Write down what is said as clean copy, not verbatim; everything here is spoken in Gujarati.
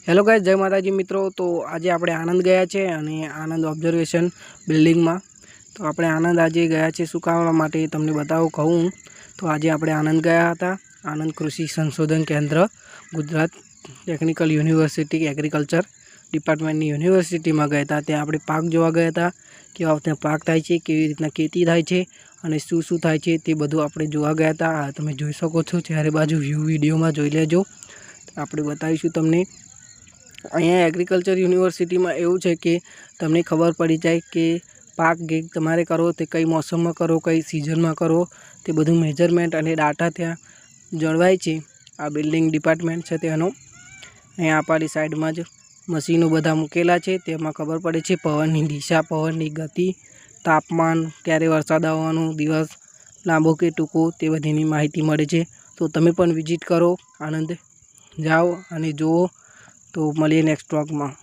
હેલો ગાઈસ, જય માતાજી મિત્રો। તો આજે આપણે આણંદ ગયા છે અને આણંદ ઓબ્ઝર્વેશન બિલ્ડિંગમાં। તો આપણે આણંદ આજે ગયા છે શું કામ માટે તમને બતાવું કહું તો આજે આપણે આણંદ ગયા હતા। આણંદ કૃષિ સંશોધન કેન્દ્ર, ગુજરાત ટેકનિકલ યુનિવર્સિટી એગ્રીકલ્ચર ડિપાર્ટમેન્ટની યુનિવર્સિટીમાં ગયા હતા। ત્યાં આપણે પાક જોવા ગયા હતા, કેવા ત્યાં પાક થાય છે, કેવી રીતના ખેતી થાય છે અને શું શું થાય છે તે બધું આપણે જોવા ગયા હતા। આ તમે જોઈ શકો છો, ચારે બાજુ વ્યૂ વિડીયોમાં જોઈ લેજો, આપણે બતાવીશું તમને। અહીંયા એગ્રીકલ્ચર યુનિવર્સિટીમાં એવું છે કે તમને ખબર પડી જાય કે પાક તમારે કરવો તે કઈ મોસમમાં કરો, કઈ સિઝનમાં કરો, તે બધું મેજરમેન્ટ અને ડાટા ત્યાં જળવાય છે। આ બિલ્ડિંગ ડિપાર્ટમેન્ટ છે તેનો। અહીંયા આપણી સાઈડમાં જ મશીનો બધા મૂકેલા છે, તેમાં ખબર પડે છે પવનની દિશા, પવનની ગતિ, તાપમાન, ક્યારે વરસાદ આવવાનો, દિવસ લાંબો કે ટૂંકો, તે બધીની માહિતી મળે છે। તો તમે પણ વિઝિટ કરો, આણંદ જાઓ અને જુઓ। તો મળીએ નેક્સ્ટ વ્લોગમાં।